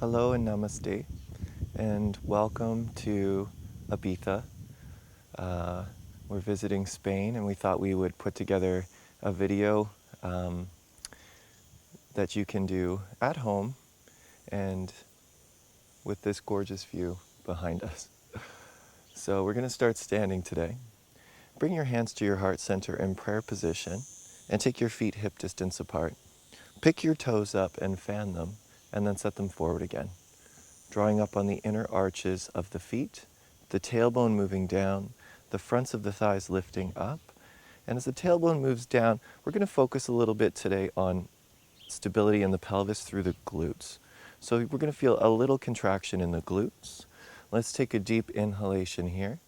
Hello and namaste, and welcome to Ibiza. We're visiting Spain, and we thought we would put together a video that you can do at home and with this gorgeous view behind us. So we're going to start standing today. Bring your hands to your heart center in prayer position and take your feet hip distance apart. Pick your toes up and fan them, and then set them forward again, drawing up on the inner arches of the feet, the tailbone moving down, the fronts of the thighs lifting up. And as the tailbone moves down, we're going to focus a little bit today on stability in the pelvis through the glutes. So we're going to feel a little contraction in the glutes. Let's take a deep inhalation here.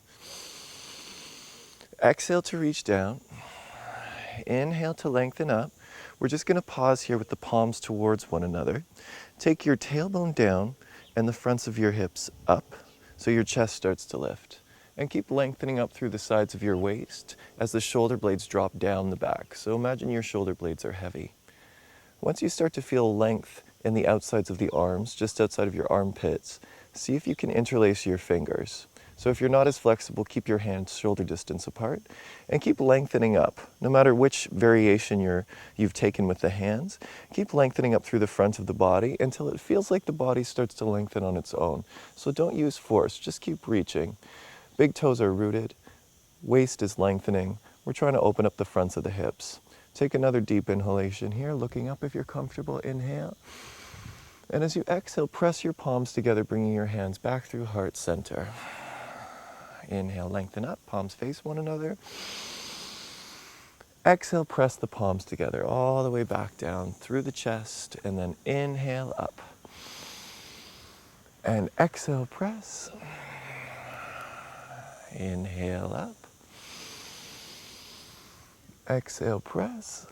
Exhale to reach down. Inhale to lengthen up. We're just going to pause here with the palms towards one another. Take your tailbone down and the fronts of your hips up so your chest starts to lift. And keep lengthening up through the sides of your waist as the shoulder blades drop down the back. So imagine your shoulder blades are heavy. Once you start to feel length in the outsides of the arms, just outside of your armpits, see if you can interlace your fingers. So if you're not as flexible, keep your hands shoulder distance apart and keep lengthening up. No matter which variation you've taken with the hands, keep lengthening up through the front of the body until it feels like the body starts to lengthen on its own. So don't use force, just keep reaching. Big toes are rooted, waist is lengthening. We're trying to open up the fronts of the hips. Take another deep inhalation here, looking up if you're comfortable. Inhale. And as you exhale, press your palms together, bringing your hands back through heart center. Inhale, lengthen up, palms face one another. Exhale, press the palms together all the way back down through the chest, and then inhale up. And exhale, press. Inhale up. Exhale, press.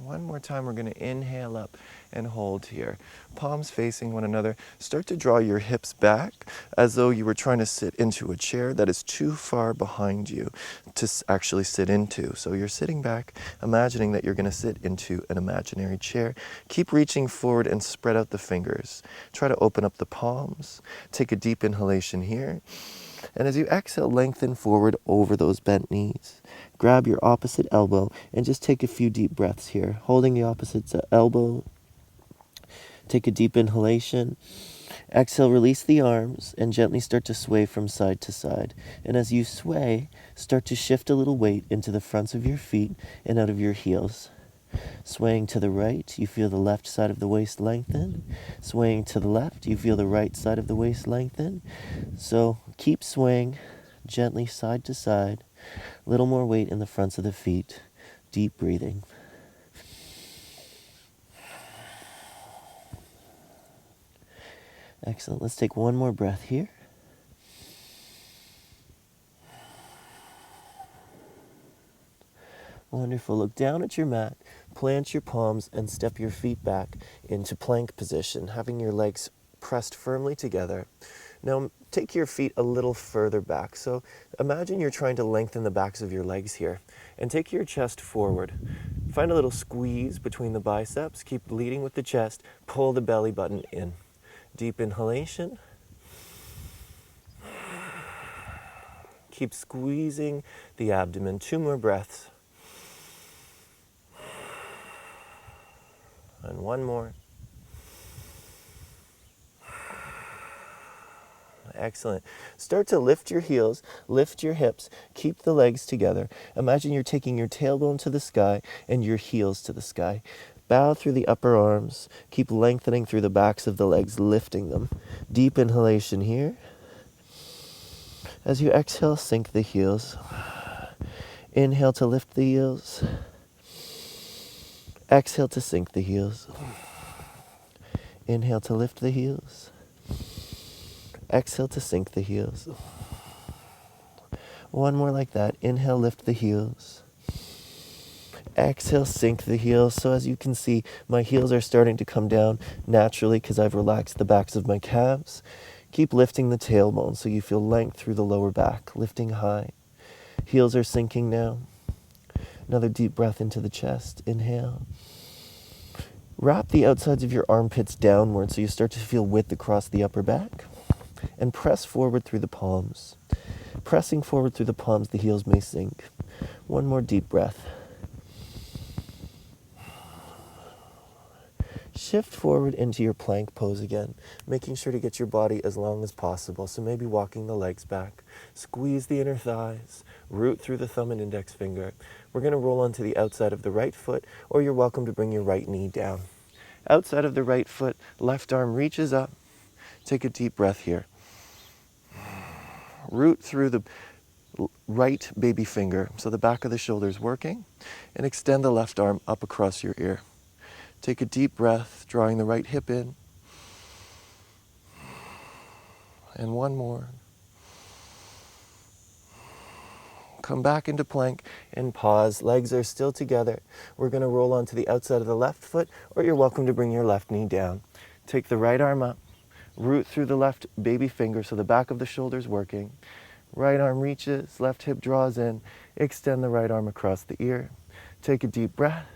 One more time, we're going to inhale up and hold here. Palms facing one another. Start to draw your hips back as though you were trying to sit into a chair that is too far behind you to actually sit into. So you're sitting back, imagining that you're going to sit into an imaginary chair. Keep reaching forward and spread out the fingers. Try to open up the palms. Take a deep inhalation here. And as you exhale, lengthen forward over those bent knees. Grab your opposite elbow and just take a few deep breaths here. Holding the opposite elbow. Take a deep inhalation. Exhale, release the arms and gently start to sway from side to side. And as you sway, start to shift a little weight into the fronts of your feet and out of your heels. Swaying to the right, you feel the left side of the waist lengthen. Swaying to the left, you feel the right side of the waist lengthen. So keep swaying gently side to side. A little more weight in the fronts of the feet. Deep breathing. Excellent. Let's take one more breath here. Wonderful. Look down at your mat, plant your palms, and step your feet back into plank position, having your legs pressed firmly together. Now, take your feet a little further back. So imagine you're trying to lengthen the backs of your legs here, and take your chest forward. Find a little squeeze between the biceps. Keep leading with the chest. Pull the belly button in. Deep inhalation. Keep squeezing the abdomen. 2 more breaths. And 1 more. Excellent. Start to lift your heels, lift your hips, keep the legs together. Imagine you're taking your tailbone to the sky and your heels to the sky. Bow through the upper arms. Keep lengthening through the backs of the legs, lifting them. Deep inhalation here. As you exhale, sink the heels. Inhale to lift the heels. Exhale to sink the heels. Inhale to lift the heels. Exhale to sink the heels. 1 more like that. Inhale, lift the heels. Exhale, sink the heels. So as you can see, my heels are starting to come down naturally because I've relaxed the backs of my calves. Keep lifting the tailbone so you feel length through the lower back, lifting high. Heels are sinking now. Another deep breath into the chest. Inhale. Wrap the outsides of your armpits downward so you start to feel width across the upper back. And press forward through the palms. Pressing forward through the palms, the heels may sink. One more deep breath. Shift forward into your plank pose again, making sure to get your body as long as possible. So maybe walking the legs back. Squeeze the inner thighs. Root through the thumb and index finger. We're going to roll onto the outside of the right foot, or you're welcome to bring your right knee down. Outside of the right foot, left arm reaches up. Take a deep breath here. Root through the right baby finger, so the back of the shoulder is working, and extend the left arm up across your ear. Take a deep breath, drawing the right hip in. And one more. Come back into plank and pause. Legs are still together. We're going to roll onto the outside of the left foot, or you're welcome to bring your left knee down. Take the right arm up. Root through the left baby finger so the back of the shoulder is working. Right arm reaches, left hip draws in. Extend the right arm across the ear. Take a deep breath.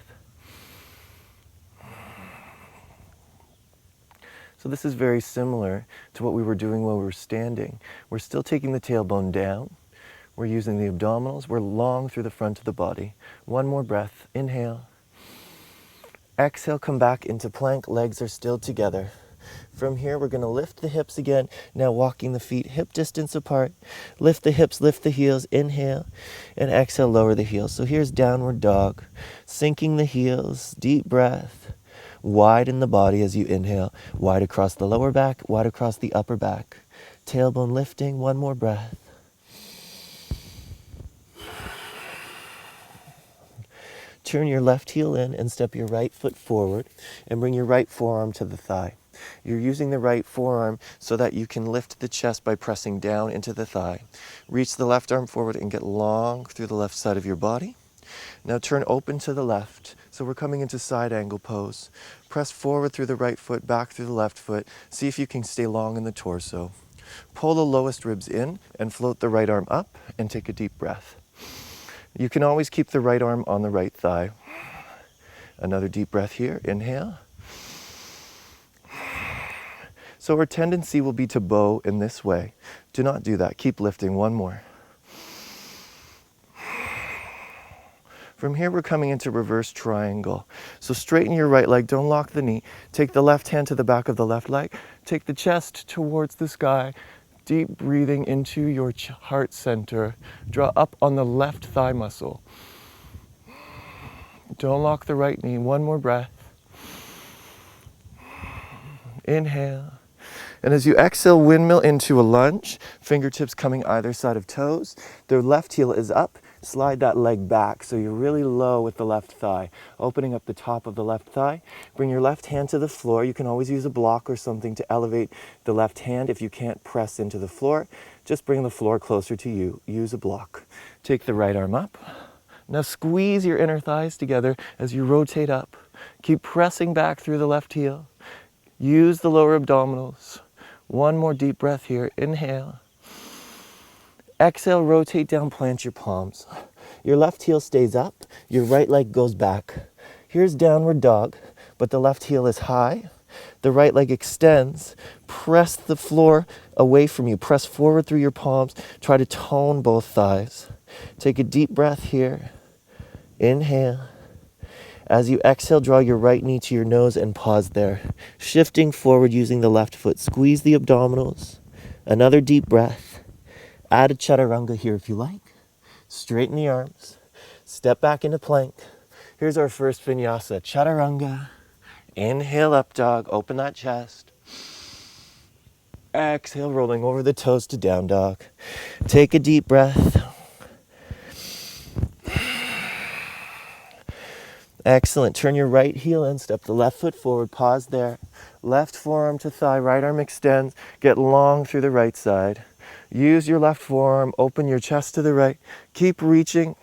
So this is very similar to what we were doing while we were standing. We're still taking the tailbone down. We're using the abdominals. We're long through the front of the body. One more breath. Inhale. Exhale, come back into plank. Legs are still together. From here, we're going to lift the hips again. Now walking the feet hip distance apart. Lift the hips, lift the heels. Inhale. And exhale, lower the heels. So here's downward dog. Sinking the heels. Deep breath. Widen the body as you inhale. Wide across the lower back, wide across the upper back. Tailbone lifting. One more breath. Turn your left heel in and step your right foot forward and bring your right forearm to the thigh. You're using the right forearm so that you can lift the chest by pressing down into the thigh. Reach the left arm forward and get long through the left side of your body. Now turn open to the left. So we're coming into side angle pose. Press forward through the right foot, back through the left foot. See if you can stay long in the torso. Pull the lowest ribs in and float the right arm up and take a deep breath. You can always keep the right arm on the right thigh. Another deep breath here. Inhale. So our tendency will be to bow in this way. Do not do that. Keep lifting. One more. From here, we're coming into reverse triangle. So straighten your right leg, don't lock the knee. Take the left hand to the back of the left leg. Take the chest towards the sky. Deep breathing into your heart center. Draw up on the left thigh muscle. Don't lock the right knee. One more breath. Inhale. And as you exhale, windmill into a lunge. Fingertips coming either side of toes. The left heel is up. Slide that leg back so you're really low with the left thigh. Opening up the top of the left thigh. Bring your left hand to the floor. You can always use a block or something to elevate the left hand. If you can't press into the floor, just bring the floor closer to you. Use a block. Take the right arm up. Now squeeze your inner thighs together as you rotate up. Keep pressing back through the left heel. Use the lower abdominals. One more deep breath here. Inhale. Exhale, rotate down, plant your palms. Your left heel stays up, your right leg goes back. Here's downward dog, but the left heel is high. The right leg extends. Press the floor away from you. Press forward through your palms. Try to tone both thighs. Take a deep breath here. Inhale. As you exhale, draw your right knee to your nose and pause there. Shifting forward using the left foot. Squeeze the abdominals. Another deep breath. Add a chaturanga here if you like. Straighten the arms. Step back into plank. Here's our first vinyasa, chaturanga. Inhale, up dog. Open that chest. Exhale, rolling over the toes to down dog. Take a deep breath. Excellent. Turn your right heel in. Step the left foot forward. Pause there. Left forearm to thigh. Right arm extends. Get long through the right side. Use your left forearm, open your chest to the right, keep reaching,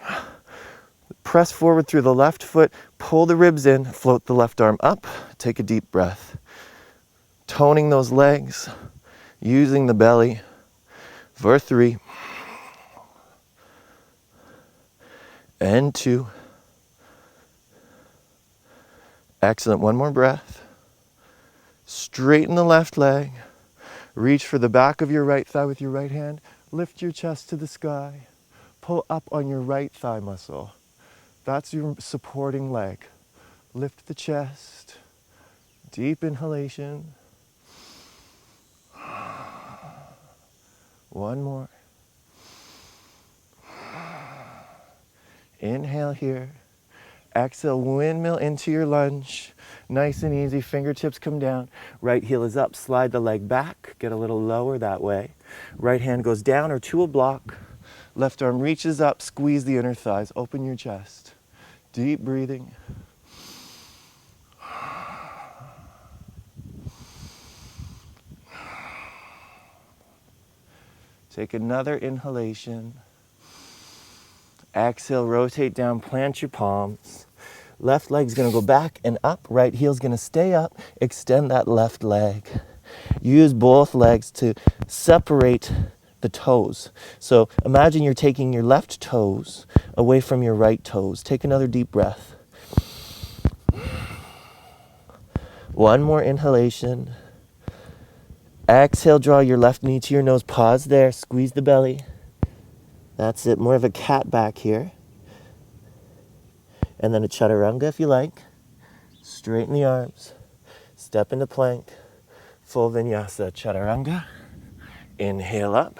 press forward through the left foot, pull the ribs in, float the left arm up, take a deep breath. Toning those legs, using the belly for 3, and 2, Excellent. One more breath. Straighten the left leg. Reach for the back of your right thigh with your right hand. Lift your chest to the sky. Pull up on your right thigh muscle. That's your supporting leg. Lift the chest. Deep inhalation. One more. Inhale here. Exhale, windmill into your lunge. Nice and easy, fingertips come down. Right heel is up, slide the leg back, get a little lower that way. Right hand goes down or to a block. Left arm reaches up, squeeze the inner thighs, open your chest. Deep breathing. Take another inhalation. Exhale, rotate down, plant your palms. Left leg's gonna go back and up, right heel's gonna stay up, extend that left leg. Use both legs to separate the toes. So imagine you're taking your left toes away from your right toes. Take another deep breath. One more inhalation. Exhale, draw your left knee to your nose, pause there, squeeze the belly. That's it, more of a cat back here. And then a chaturanga if you like. Straighten the arms, step into plank, full vinyasa, chaturanga. Inhale up,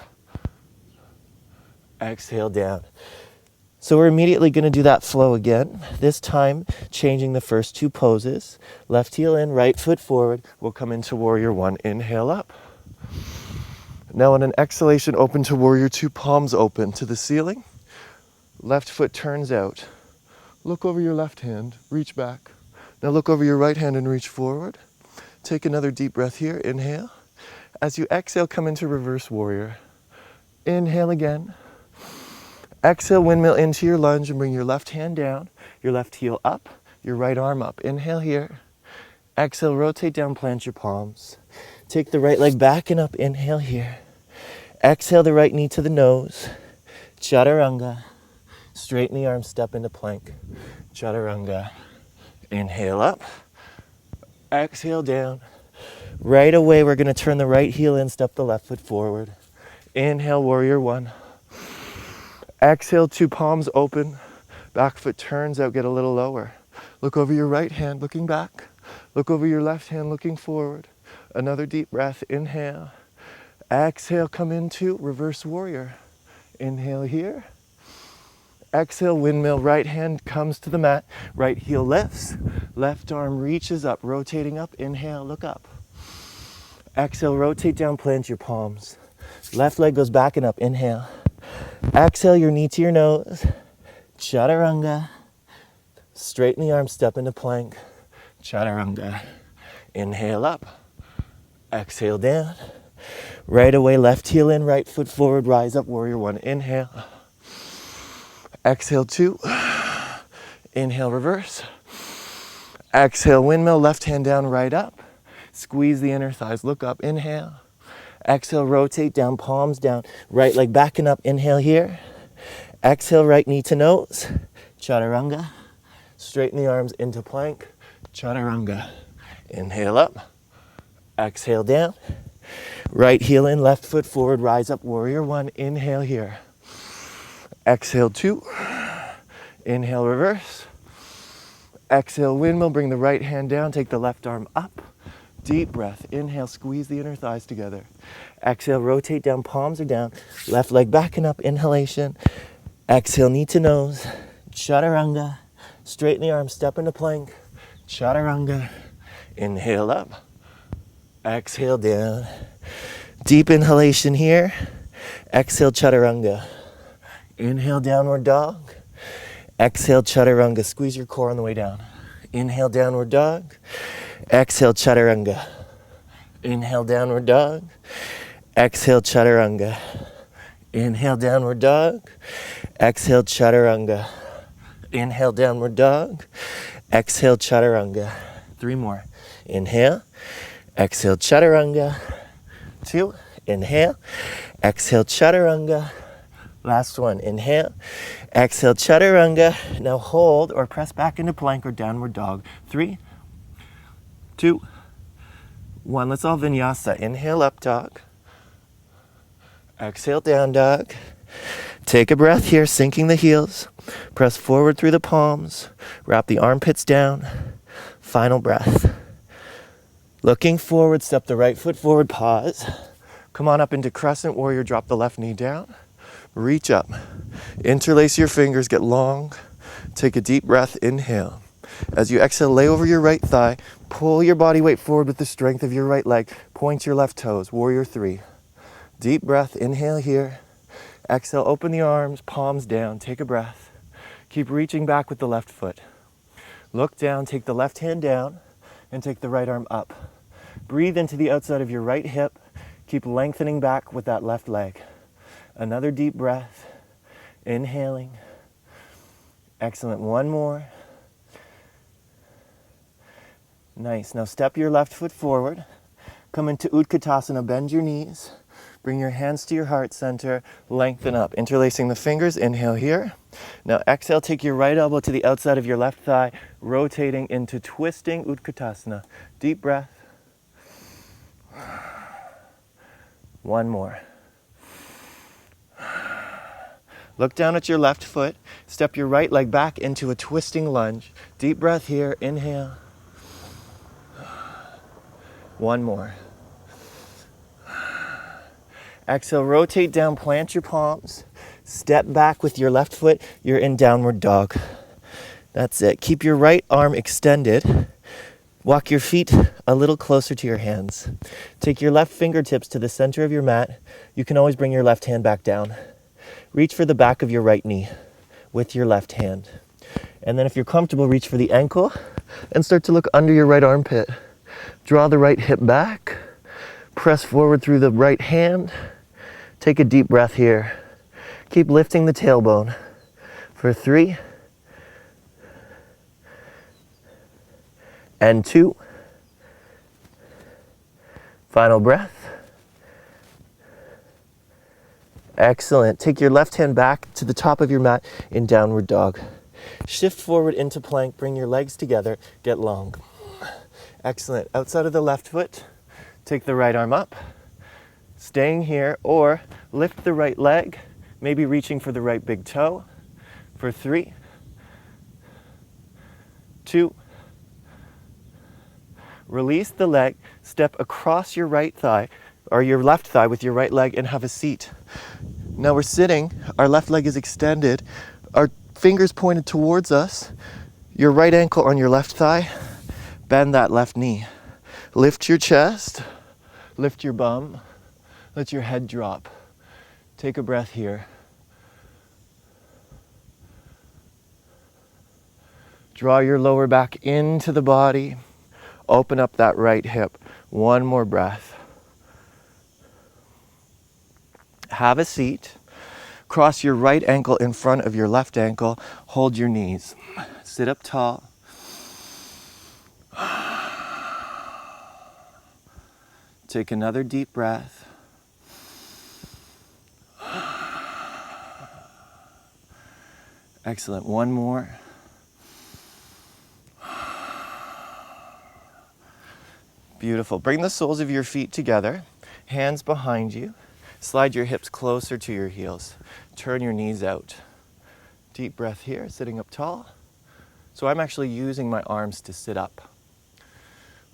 exhale down. So we're immediately going to do that flow again, this time changing the first two poses. Left heel in, right foot forward. We'll come into warrior one, inhale up. Now on an exhalation, open to warrior two, palms open to the ceiling. Left foot turns out. Look over your left hand, reach back. Now look over your right hand and reach forward. Take another deep breath here, inhale. As you exhale, come into reverse warrior. Inhale again. Exhale, windmill into your lunge and bring your left hand down, your left heel up, your right arm up. Inhale here. Exhale, rotate down, plant your palms. Take the right leg back and up, inhale here. Exhale the right knee to the nose. Chaturanga. Straighten the arms, step into plank. Chaturanga. Inhale up. Exhale down. Right away, we're gonna turn the right heel in, step the left foot forward. Inhale, warrior one. Exhale, two palms open. Back foot turns out, get a little lower. Look over your right hand, looking back. Look over your left hand, looking forward. Another deep breath, inhale. Exhale, come into reverse warrior. Inhale here. Exhale, windmill, right hand comes to the mat. Right heel lifts. Left arm reaches up, rotating up. Inhale, look up. Exhale, rotate down, plant your palms. Left leg goes back and up, inhale. Exhale, your knee to your nose. Chaturanga. Straighten the arms, step into plank. Chaturanga. Inhale up. Exhale down. Right away, left heel in, right foot forward, rise up, warrior one. Inhale. Exhale two. Inhale, reverse. Exhale, windmill, left hand down, right up. Squeeze the inner thighs, look up, inhale. Exhale, rotate down, palms down. Right leg back and up, inhale here. Exhale, right knee to nose. Chaturanga. Straighten the arms into plank. Chaturanga. Inhale up. Exhale down. Right heel in, left foot forward, rise up, warrior one. Inhale here. Exhale two. Inhale, reverse. Exhale, windmill, bring the right hand down, take the left arm up. Deep breath, inhale, squeeze the inner thighs together. Exhale, rotate down, palms are down. Left leg back and up, inhalation. Exhale, knee to nose. Chaturanga. Straighten the arms, step into plank. Chaturanga. Inhale up. Exhale down. Deep inhalation here. Exhale, chaturanga. Inhale, downward dog. Exhale, chaturanga. Squeeze your core on the way down. Inhale, downward dog. Exhale, chaturanga. Inhale, downward dog. Exhale, chaturanga. Inhale, downward dog. Exhale, chaturanga. Inhale, downward dog. Exhale, chaturanga. Three more. Inhale. Exhale, chaturanga. Two. Inhale. Exhale, chaturanga. Last one. Inhale. Exhale, chaturanga. Now hold or press back into plank or downward dog. 3, 2, 1. Let's all vinyasa. Inhale, up dog. Exhale, down dog. Take a breath here, sinking the heels. Press forward through the palms. Wrap the armpits down. Final breath. Looking forward, step the right foot forward, pause. Come on up into crescent warrior, drop the left knee down. Reach up. Interlace your fingers, get long. Take a deep breath, inhale. As you exhale, lay over your right thigh. Pull your body weight forward with the strength of your right leg. Point your left toes, warrior 3. Deep breath, inhale here. Exhale, open the arms, palms down, take a breath. Keep reaching back with the left foot. Look down, take the left hand down, and take the right arm up. Breathe into the outside of your right hip. Keep lengthening back with that left leg. Another deep breath, inhaling. Excellent, one more. Nice, now step your left foot forward. Come into Utkatasana, bend your knees. Bring your hands to your heart center, lengthen up. Interlacing the fingers, inhale here. Now exhale, take your right elbow to the outside of your left thigh, rotating into twisting Utkatasana. Deep breath. One more. Look down at your left foot. Step your right leg back into a twisting lunge. Deep breath here, inhale. One more. Exhale, rotate down, plant your palms. Step back with your left foot. You're in downward dog. That's it. Keep your right arm extended. Walk your feet a little closer to your hands. Take your left fingertips to the center of your mat. You can always bring your left hand back down. Reach for the back of your right knee with your left hand. And then if you're comfortable, reach for the ankle and start to look under your right armpit. Draw the right hip back. Press forward through the right hand. Take a deep breath here. Keep lifting the tailbone for 3 and 2. Final breath. Excellent. Take your left hand back to the top of your mat in downward dog. Shift forward into plank. Bring your legs together. Get long. Excellent. Outside of the left foot, take the right arm up. Staying here, or lift the right leg, maybe reaching for the right big toe for 3, 2. Release the leg, step across your right thigh, or your left thigh with your right leg and have a seat. Now we're sitting, our left leg is extended, our fingers pointed towards us, your right ankle on your left thigh, bend that left knee. Lift your chest, lift your bum, let your head drop. Take a breath here. Draw your lower back into the body. Open up that right hip. One more breath. Have a seat. Cross your right ankle in front of your left ankle. Hold your knees. Sit up tall. Take another deep breath. Excellent. One more. Beautiful. Bring the soles of your feet together, hands behind you. Slide your hips closer to your heels. Turn your knees out. Deep breath here, sitting up tall. So I'm actually using my arms to sit up.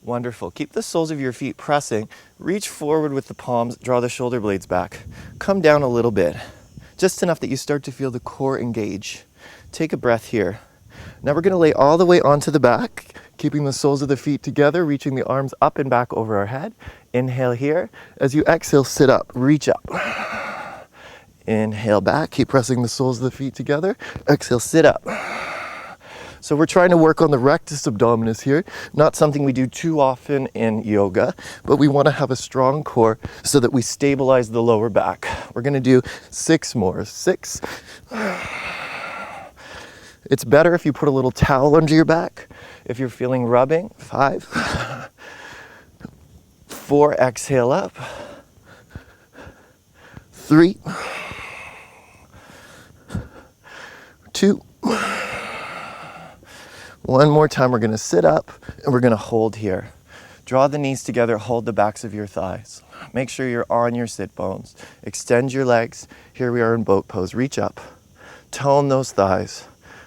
Wonderful. Keep the soles of your feet pressing. Reach forward with the palms, draw the shoulder blades back. Come down a little bit, just enough that you start to feel the core engage. Take a breath here. Now we're going to lay all the way onto the back, keeping the soles of the feet together, reaching the arms up and back over our head. Inhale here. As you exhale, sit up, reach up. Inhale back, keep pressing the soles of the feet together. Exhale, sit up. So we're trying to work on the rectus abdominis here, not something we do too often in yoga, but we want to have a strong core so that we stabilize the lower back. We're going to do 6 more. 6. It's better if you put a little towel under your back if you're feeling rubbing. 5. 4, exhale up. 3. 2. One more time, we're going to sit up and we're going to hold here. Draw the knees together, hold the backs of your thighs. Make sure you're on your sit bones. Extend your legs. Here we are in boat pose. Reach up. Tone those thighs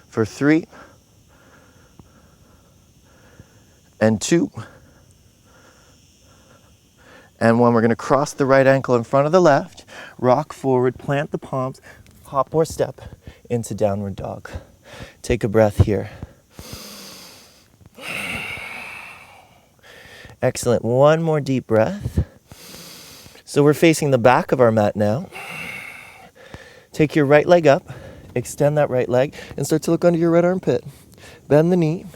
for 3 and 2 and 1. We're going to cross the right ankle in front of the left, rock forward, plant the palms, hop or step into downward dog. Take a breath here. Excellent. One more deep breath. So we're facing the back of our mat now. Take your right leg up, extend that right leg, and start to look under your right armpit. Bend the knee,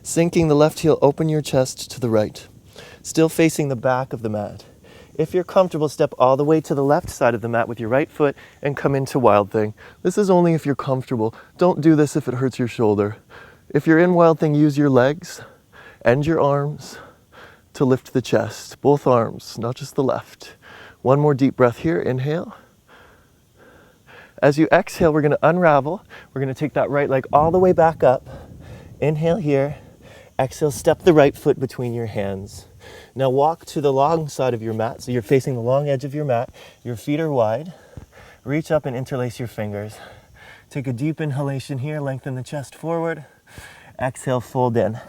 sinking the left heel, open your chest to the right. Still facing the back of the mat. If you're comfortable, step all the way to the left side of the mat with your right foot and come into Wild Thing. This is only if you're comfortable. Don't do this if it hurts your shoulder. If you're in Wild Thing, use your legs and your arms to lift the chest. Both arms, not just the left. One more deep breath here. Inhale. As you exhale, we're going to unravel. We're going to take that right leg all the way back up. Inhale here. Exhale, step the right foot between your hands. Now walk to the long side of your mat. So you're facing the long edge of your mat. Your feet are wide. Reach up and interlace your fingers. Take a deep inhalation here. Lengthen the chest forward. Exhale, fold in.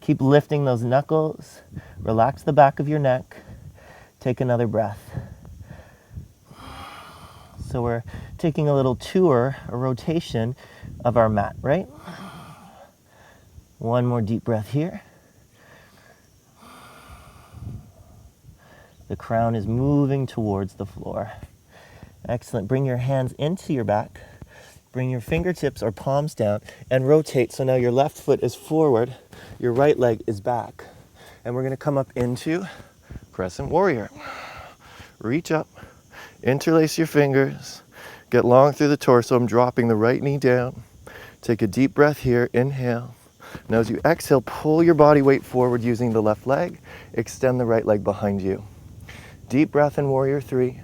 Keep lifting those knuckles. Relax the back of your neck. Take another breath. So we're taking a little tour, a rotation of our mat, right? One more deep breath here. The crown is moving towards the floor. Excellent. Bring your hands into your back. Bring your fingertips or palms down and rotate. So now your left foot is forward, your right leg is back. And we're going to come up into Crescent Warrior. Reach up, interlace your fingers, get long through the torso. I'm dropping the right knee down. Take a deep breath here, inhale. Now as you exhale, pull your body weight forward using the left leg. Extend the right leg behind you. Deep breath in Warrior 3.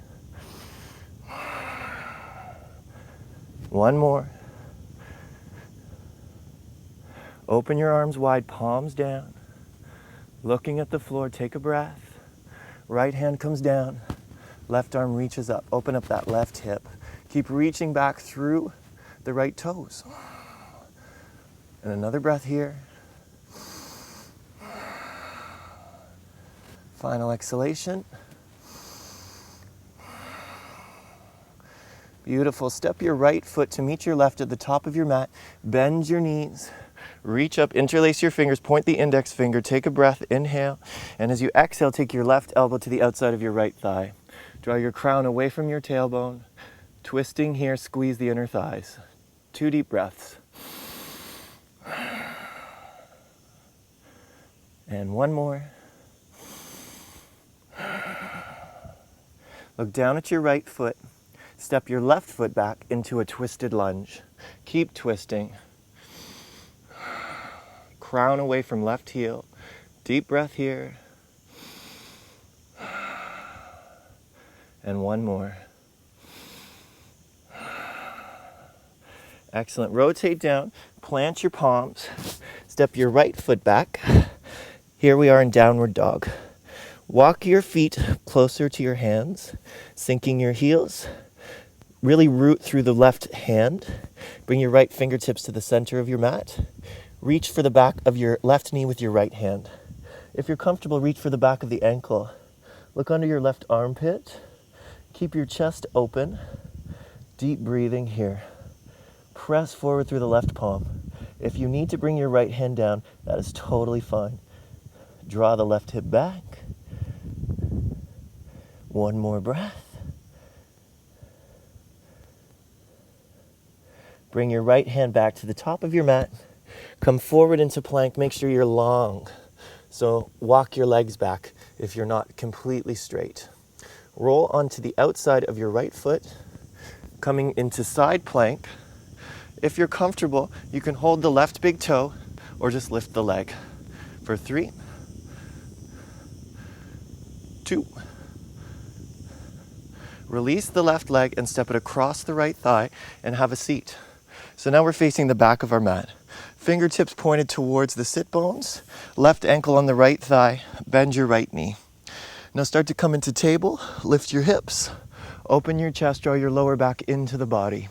One more. Open your arms wide, palms down. Looking at the floor, take a breath. Right hand comes down. Left arm reaches up. Open up that left hip. Keep reaching back through the right toes. And another breath here. Final exhalation. Beautiful. Step your right foot to meet your left at the top of your mat. Bend your knees. Reach up, interlace your fingers, point the index finger, take a breath, inhale. And as you exhale, take your left elbow to the outside of your right thigh. Draw your crown away from your tailbone. Twisting here, squeeze the inner thighs. 2 deep breaths. And one more. Look down at your right foot. Step your left foot back into a twisted lunge. Keep twisting. Crown away from left heel. Deep breath here. And one more. Excellent. Rotate down. Plant your palms. Step your right foot back. Here we are in downward dog. Walk your feet closer to your hands, sinking your heels. Really root through the left hand. Bring your right fingertips to the center of your mat. Reach for the back of your left knee with your right hand. If you're comfortable, reach for the back of the ankle. Look under your left armpit. Keep your chest open. Deep breathing here. Press forward through the left palm. If you need to bring your right hand down, that is totally fine. Draw the left hip back. One more breath. Bring your right hand back to the top of your mat. Come forward into plank. Make sure you're long. So walk your legs back if you're not completely straight. Roll onto the outside of your right foot, coming into side plank. If you're comfortable, you can hold the left big toe or just lift the leg. For 3, 2. Release the left leg and step it across the right thigh and have a seat. So now we're facing the back of our mat. Fingertips pointed towards the sit bones. Left ankle on the right thigh. Bend your right knee. Now start to come into table. Lift your hips. Open your chest. Draw your lower back into the body.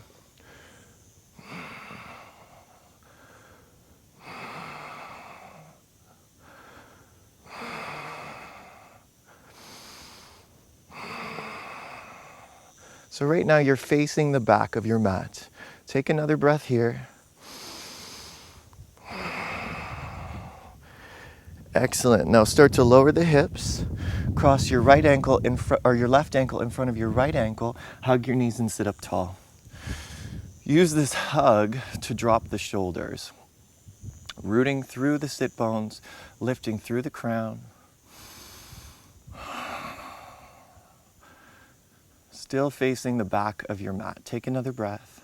So right now you're facing the back of your mat. Take another breath here. Excellent. Now start to lower the hips. Cross your right ankle in front, or your left ankle in front of your right ankle. Hug your knees and sit up tall. Use this hug to drop the shoulders. Rooting through the sit bones, lifting through the crown. Still facing the back of your mat. Take another breath.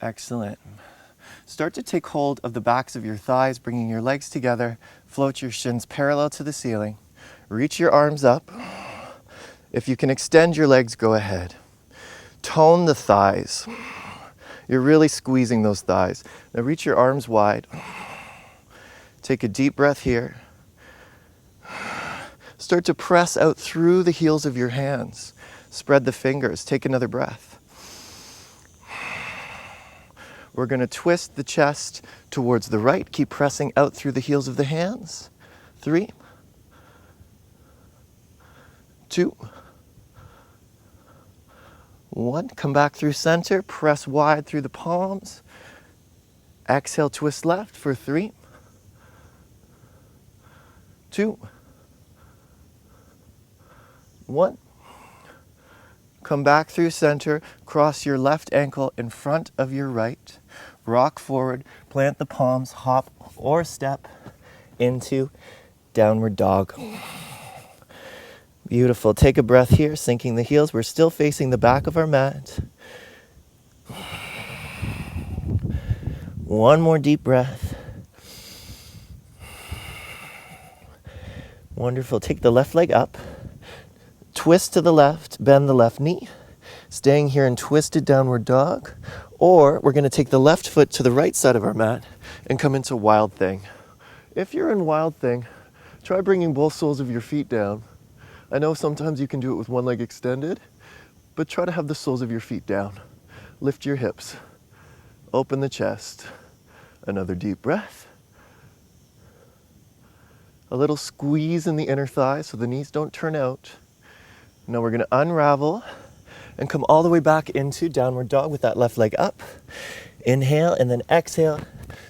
Excellent. Start to take hold of the backs of your thighs, bringing your legs together. Float your shins parallel to the ceiling. Reach your arms up. If you can extend your legs, go ahead. Tone the thighs. You're really squeezing those thighs. Now reach your arms wide. Take a deep breath here. Start to press out through the heels of your hands. Spread the fingers. Take another breath. We're going to twist the chest towards the right. Keep pressing out through the heels of the hands. 3, 2, 1. Come back through center. Press wide through the palms. Exhale, twist left for 3, 2, 1. Come back through center. Cross your left ankle in front of your right. Rock forward. Plant the palms. Hop or step into downward dog. Beautiful. Take a breath here, sinking the heels. We're still facing the back of our mat. One more deep breath. Wonderful. Take the left leg up. Twist to the left, bend the left knee. Staying here in twisted downward dog. Or we're going to take the left foot to the right side of our mat and come into wild thing. If you're in wild thing, try bringing both soles of your feet down. I know sometimes you can do it with one leg extended, but try to have the soles of your feet down. Lift your hips. Open the chest. Another deep breath. A little squeeze in the inner thigh so the knees don't turn out. Now we're going to unravel and come all the way back into downward dog with that left leg up. Inhale and then exhale.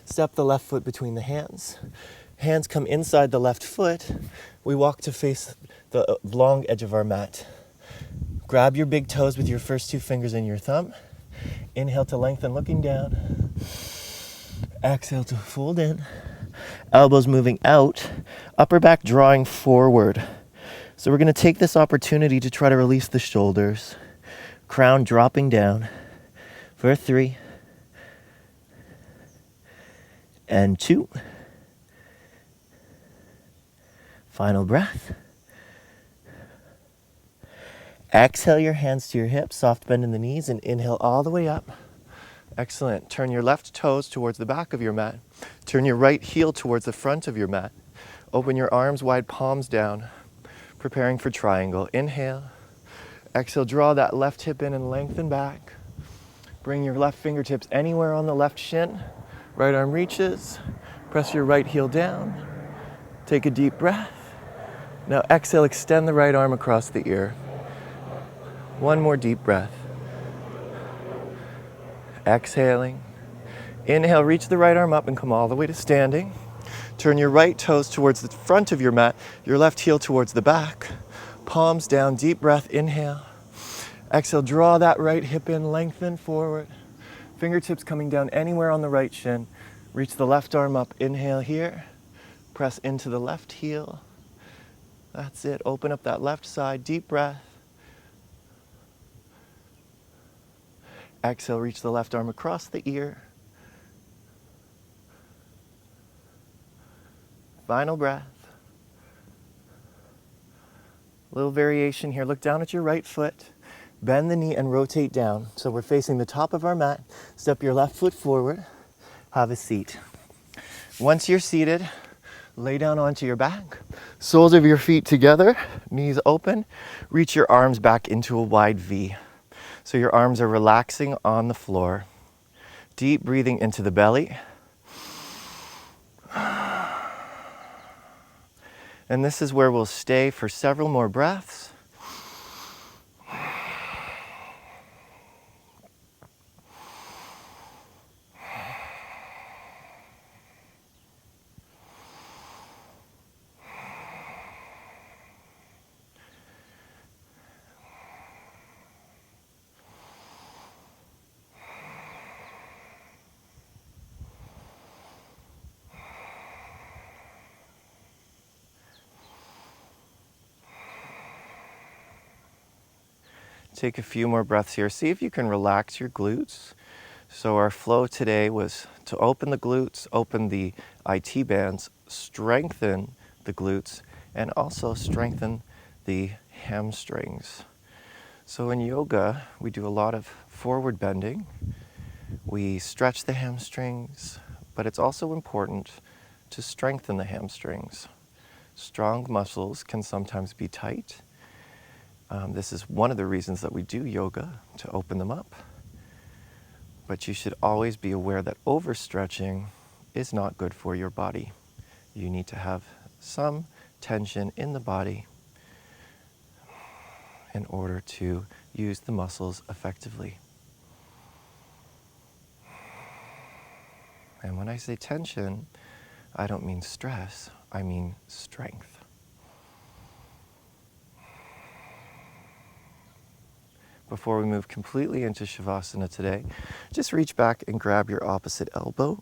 Step the left foot between the hands. Hands come inside the left foot. We walk to face the long edge of our mat. Grab your big toes with your first 2 fingers and your thumb. Inhale to lengthen, looking down. Exhale to fold in. Elbows moving out. Upper back drawing forward. So we're going to take this opportunity to try to release the shoulders. Crown dropping down for 3 and 2. Final breath. Exhale your hands to your hips, soft bend in the knees, and inhale all the way up. Excellent. Turn your left toes towards the back of your mat. Turn your right heel towards the front of your mat. Open your arms wide, palms down, preparing for triangle. Inhale. Exhale, draw that left hip in and lengthen back. Bring your left fingertips anywhere on the left shin. Right arm reaches. Press your right heel down. Take a deep breath. Now exhale, extend the right arm across the ear. One more deep breath. Exhaling. Inhale, reach the right arm up and come all the way to standing. Turn your right toes towards the front of your mat, your left heel towards the back. Palms down, deep breath, inhale. Exhale, draw that right hip in, lengthen forward. Fingertips coming down anywhere on the right shin. Reach the left arm up, inhale here. Press into the left heel. That's it, open up that left side, deep breath. Exhale, reach the left arm across the ear. Final breath. Little variation here. Look down at your right foot. Bend the knee and rotate down. So we're facing the top of our mat. Step your left foot forward. Have a seat. Once you're seated, lay down onto your back. Soles of your feet together, knees open. Reach your arms back into a wide V. So your arms are relaxing on the floor. Deep breathing into the belly. And this is where we'll stay for several more breaths. Take a few more breaths here. See if you can relax your glutes. So our flow today was to open the glutes, open the IT bands, strengthen the glutes, and also strengthen the hamstrings. So in yoga, we do a lot of forward bending. We stretch the hamstrings, but it's also important to strengthen the hamstrings. Strong muscles can sometimes be tight. This is one of the reasons that we do yoga, to open them up. But you should always be aware that overstretching is not good for your body. You need to have some tension in the body in order to use the muscles effectively. And when I say tension, I don't mean stress, I mean strength. Before we move completely into Savasana today, just reach back and grab your opposite elbow.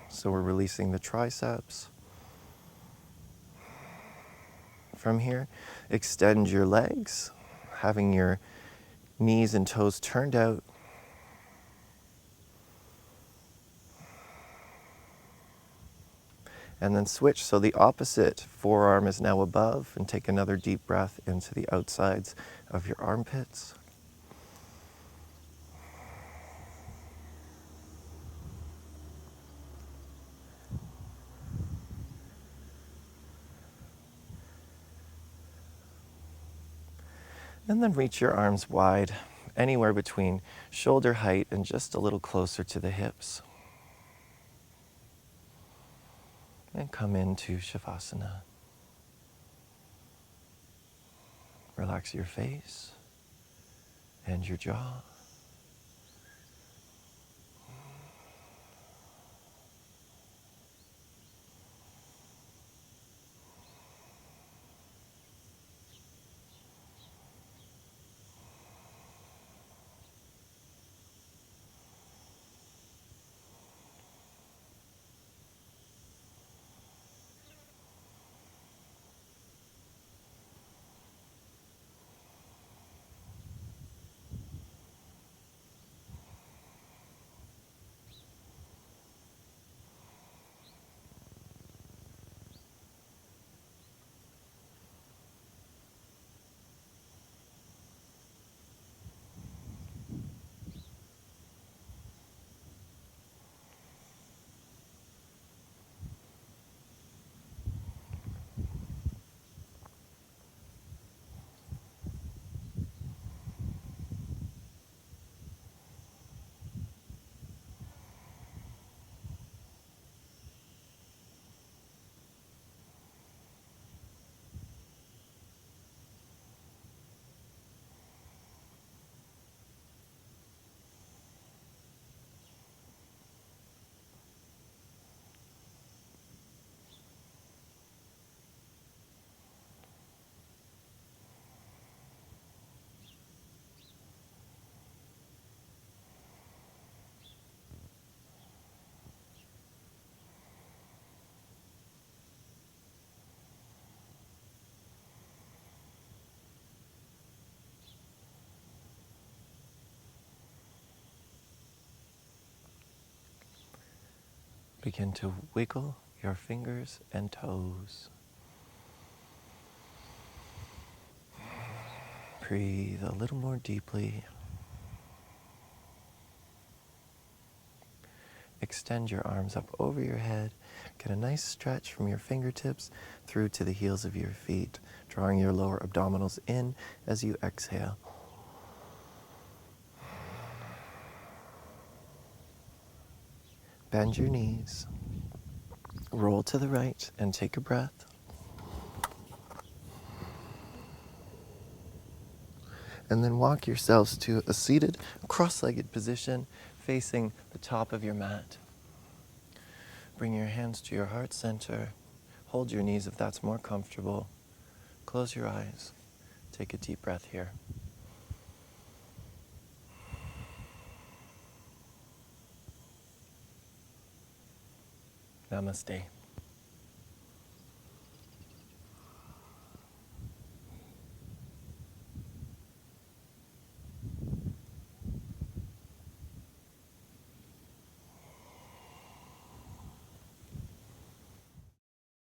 So we're releasing the triceps. From here, extend your legs, having your knees and toes turned out. And then switch, so the opposite forearm is now above, and take another deep breath into the outsides of your armpits. And then reach your arms wide, anywhere between shoulder height and just a little closer to the hips. And come into Savasana. Relax your face and your jaw. Begin to wiggle your fingers and toes. Breathe a little more deeply. Extend your arms up over your head. Get a nice stretch from your fingertips through to the heels of your feet, drawing your lower abdominals in as you exhale. Bend your knees. Roll to the right and take a breath. And then walk yourselves to a seated, cross-legged position facing the top of your mat. Bring your hands to your heart center. Hold your knees if that's more comfortable. Close your eyes. Take a deep breath here. Namaste.